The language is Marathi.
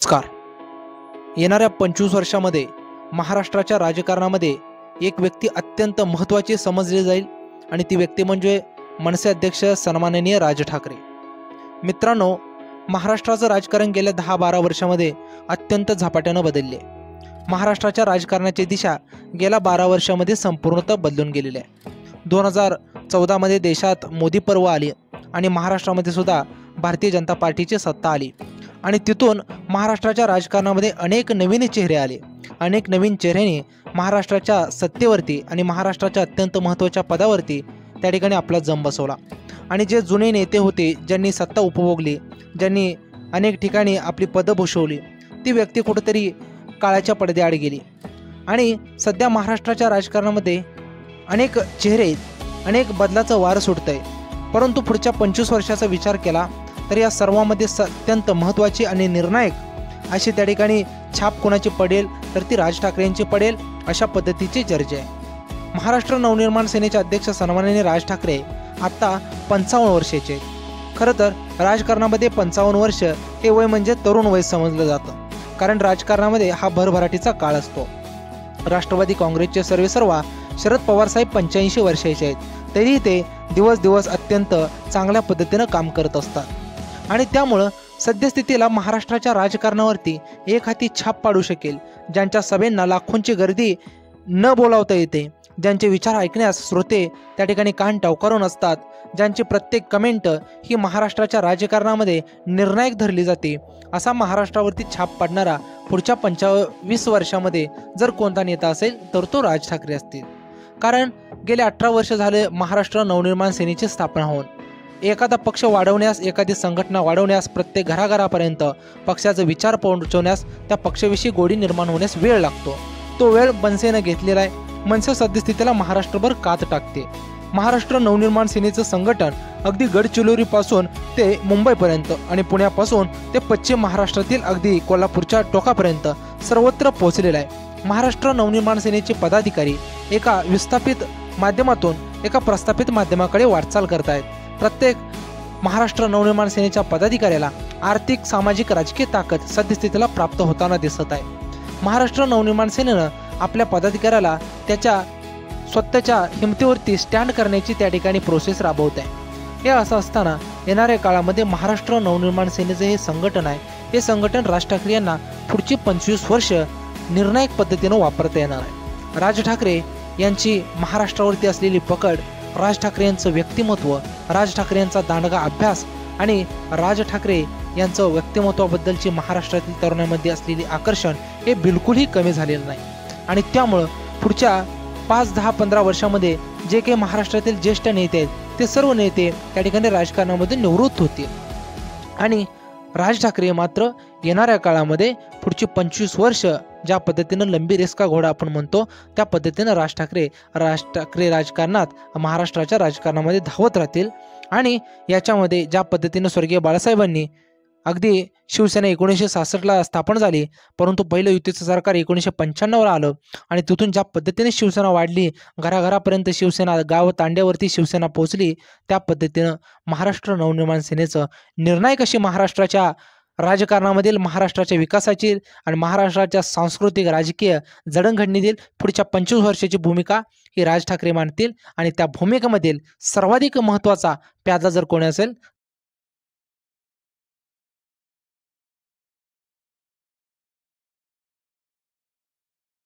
नमस्कार. येणाऱ्या 25 वर्षामध्ये महाराष्ट्राच्या राजकारणामध्ये एक व्यक्ती अत्यंत महत्त्वाची समजली जाईल आणि ती व्यक्ती म्हणजे मनसे अध्यक्ष सन्माननीय राज ठाकरे. मित्रांनो, महाराष्ट्राचं राजकारण गेल्या 10-12 वर्षामध्ये अत्यंत झपाट्यानं बदलले. महाराष्ट्राच्या राजकारणाची दिशा गेल्या 12 वर्षामध्ये संपूर्णतः बदलून गेलेली आहे. 2014 मध्ये देशात मोदी पर्व आली आणि महाराष्ट्रामध्ये सुद्धा भारतीय जनता पार्टीची सत्ता आली आणि तिथून महाराष्ट्राच्या राजकारणामध्ये अनेक नवीन चेहरे आले. अनेक नवीन चेहऱ्यांनी महाराष्ट्राच्या सत्तेवरती आणि महाराष्ट्राच्या अत्यंत महत्त्वाच्या पदावरती त्या ठिकाणी आपला जम बसवला. आणि जे जुने नेते होते, ज्यांनी सत्ता उपभोगली, ज्यांनी अनेक ठिकाणी आपली पदं भूषवली, ती व्यक्ती कुठेतरी काळाच्या पडद्याआड गेली. आणि सध्या महाराष्ट्राच्या राजकारणामध्ये अनेक चेहरे, अनेक बदलाचं वार सुटतं आहे. परंतु पुढच्या 25 वर्षाचा विचार केला तर या सर्वांमध्ये अत्यंत महत्त्वाची आणि निर्णायक अशी त्या ठिकाणी छाप कोणाची पडेल तर ती राज ठाकरेंची पडेल, अशा पद्धतीची चर्चा आहे. महाराष्ट्र नवनिर्माण सेनेचे अध्यक्ष सन्माननीय राज ठाकरे आत्ता 55 वर्षाचे आहेत. खरं तर राजकारणामध्ये 55 वर्ष हे वय म्हणजे तरुण वय समजलं जातं, कारण राजकारणामध्ये हा भरभराटीचा काळ असतो. राष्ट्रवादी काँग्रेसचे सर्वेसर्वा शरद पवार साहेब 85 वर्षाचे आहेत, तरीही ते दिवस अत्यंत चांगल्या पद्धतीनं काम करत असतात. आणि त्यामुळं सद्यस्थितीला महाराष्ट्राच्या राजकारणावरती एक हाती छाप पाडू शकेल, ज्यांच्या सभेंना लाखोंची गर्दी न बोलावता येते, ज्यांचे विचार ऐकण्यास श्रोते त्या ठिकाणी कान टवकारून असतात, ज्यांची प्रत्येक कमेंट ही महाराष्ट्राच्या राजकारणामध्ये निर्णायक धरली जाते, असा महाराष्ट्रावरती छाप पाडणारा पुढच्या 25 वर्षामध्ये जर कोणता नेता असेल तर तो राज ठाकरे असतील. कारण गेले 18 वर्ष झाले महाराष्ट्र नवनिर्माण सेनेची स्थापना होऊन. एखादा पक्ष वाढवण्यास, एखादी संघटना वाढवण्यास, प्रत्येक घराघरापर्यंत पक्षाचा विचार पोहोचवण्यास, त्या पक्षाविषयी गोडी निर्माण होण्यास वेळ लागतो. तो वेळ मनसेनं घेतलेला आहे. मनसे सद्यस्थितीला महाराष्ट्रभर कात टाकते. महाराष्ट्र नवनिर्माण सेनेचं संघटन अगदी गडचिरोलीपासून ते मुंबईपर्यंत आणि पुण्यापासून ते पश्चिम महाराष्ट्रातील अगदी कोल्हापूरच्या टोकापर्यंत सर्वत्र पोहोचलेलं आहे. महाराष्ट्र नवनिर्माण सेनेचे पदाधिकारी एका विस्थापित माध्यमातून एका प्रस्थापित माध्यमाकडे वाटचाल करत आहेत. प्रत्येक महाराष्ट्र नवनिर्माण सेनेच्या पदाधिकाऱ्याला आर्थिक, सामाजिक, राजकीय ताकद सद्यस्थितीला प्राप्त होताना दिसत आहे. महाराष्ट्र नवनिर्माण सेनेनं आपल्या पदाधिकाऱ्याला त्याच्या स्वतःच्या हिमतीवरती स्टँड करण्याची त्या ठिकाणी प्रोसेस राबवत आहे. हे असं असताना येणाऱ्या काळामध्ये महाराष्ट्र नवनिर्माण सेनेचं हे संघटन आहे, हे संघटन राज ठाकरे यांना पुढची 25 वर्ष निर्णायक पद्धतीनं वापरता येणार आहे. राज ठाकरे यांची महाराष्ट्रावरती असलेली पकड, राज ठाकरे यांचं व्यक्तिमत्व, राज ठाकरे यांचा दांडगा अभ्यास आणि राज ठाकरे यांचं व्यक्तिमत्वाबद्दलची महाराष्ट्रातील तरुणांमध्ये असलेली आकर्षण हे बिलकुलही कमी झालेलं नाही. आणि त्यामुळं पुढच्या 5, 10, 15 वर्षामध्ये जे काही महाराष्ट्रातील ज्येष्ठ नेते आहेत ते सर्व नेते त्या ठिकाणी राजकारणामध्ये निवृत्त होतील. आणि राज ठाकरे मात्र येणाऱ्या काळामध्ये पुढची 25 वर्ष ज्या पद्धतीनं लंबी रेस का घोडा आपण म्हणतो त्या पद्धतीनं राज ठाकरे राजकारणात, महाराष्ट्राच्या राजकारणामध्ये धावत राहतील. आणि याच्यामध्ये ज्या पद्धतीनं स्वर्गीय बाळासाहेबांनी अगदी शिवसेना 1966ला स्थापन झाली, परंतु पहिलं युतीचं सरकार 1995ला आलं आणि तिथून ज्या पद्धतीने शिवसेना वाढली, घराघरापर्यंत शिवसेना, गाव तांड्यावरती शिवसेना पोहोचली, त्या पद्धतीनं महाराष्ट्र नवनिर्माण सेनेचं निर्णायक अशी महाराष्ट्राच्या राजकारणामधील, महाराष्ट्राच्या विकासाची आणि महाराष्ट्राच्या सांस्कृतिक राजकीय जडणघडणीतील पुढच्या 25 वर्षाची भूमिका ही राज ठाकरे मांडतील. आणि त्या भूमिकेमधील सर्वाधिक महत्त्वाचा प्यादा जर कोणी असेल